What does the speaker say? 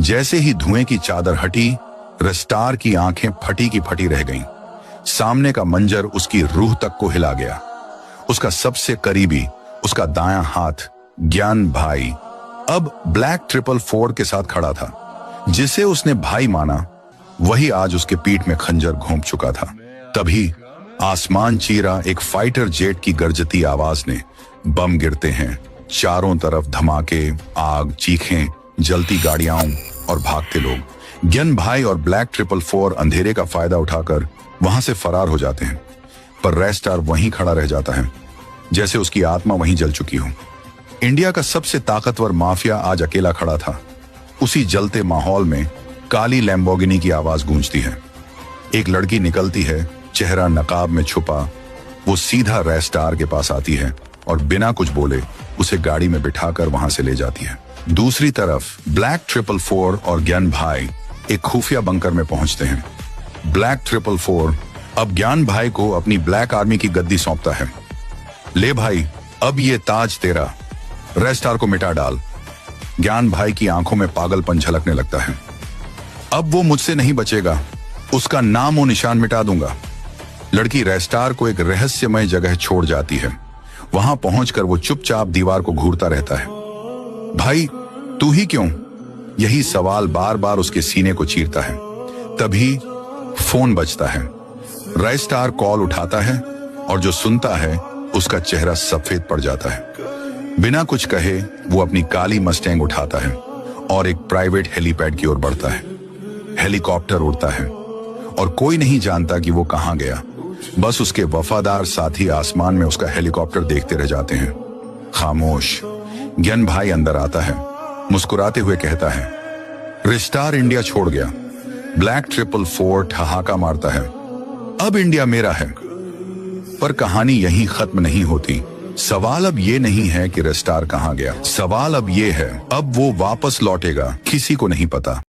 जैसे ही धुएं की चादर हटी, रेस्टार की आंखें फटी की फटी रह गईं। सामने का मंजर उसकी रूह तक को हिला गया। उसका सबसे करीबी, उसका दायां हाथ ज्ञान भाई, अब ब्लैक 444 के साथ खड़ा था। जिसे उसने भाई माना, वही आज उसके पीठ में खंजर घोंप चुका था। तभी आसमान चीरा एक फाइटर जेट की गरजती आवाज ने, बम गिरते हैं, चारों तरफ धमाके, आग, चीखें, जलती गाड़ियां और भागते लोग। ज्ञान भाई और ब्लैक 444 अंधेरे का फायदा उठाकर वहां से फरार हो जाते हैं, पर रेस्टार वहीं खड़ा रह जाता है, जैसे उसकी आत्मा वहीं जल चुकी हो। इंडिया का सबसे ताकतवर माफिया आज अकेला खड़ा था। उसी जलते माहौल में काली लैम्बोर्गिनी की आवाज गूंजती है। एक लड़की निकलती है, चेहरा नकाब में छुपा। वो सीधा रेस्टार के पास आती है और बिना कुछ बोले उसे गाड़ी में बिठाकर वहां से ले जाती है। दूसरी तरफ ब्लैक 444 और ज्ञान भाई एक खुफिया बंकर में पहुंचते हैं। ब्लैक 444 अब ज्ञान भाई को अपनी ब्लैक आर्मी की गद्दी सौंपता है। ले भाई, अब ये ताज तेरा, रेस्टार को मिटा डाल। ज्ञान भाई की आंखों में पागलपन झलकने लगता है। अब वो मुझसे नहीं बचेगा, उसका नाम और निशान मिटा दूंगा। लड़की रेस्टार को एक रहस्यमय जगह छोड़ जाती है। वहां पहुंचकर वो चुपचाप दीवार को घूरता रहता है। भाई, तू ही क्यों? यही सवाल बार बार उसके सीने को चीरता है। तभी फोन बजता है। रेस्टार कॉल उठाता है और जो सुनता है उसका चेहरा सफेद पड़ जाता है। बिना कुछ कहे वो अपनी काली मस्टैंग उठाता है और एक प्राइवेट हेलीपैड की ओर बढ़ता है। हेलीकॉप्टर उड़ता है और कोई नहीं जानता कि वो कहां गया। बस उसके वफादार साथी आसमान में उसका हेलीकॉप्टर देखते रह जाते हैं, खामोश। ज्ञान भाई अंदर आता है, मुस्कुराते हुए कहता है, रेस्टार इंडिया छोड़ गया। ब्लैक 444 ठहाका मारता है, अब इंडिया मेरा है। पर कहानी यहीं खत्म नहीं होती। सवाल अब ये नहीं है कि रेस्टार कहां गया, सवाल अब ये है, अब वो वापस लौटेगा, किसी को नहीं पता।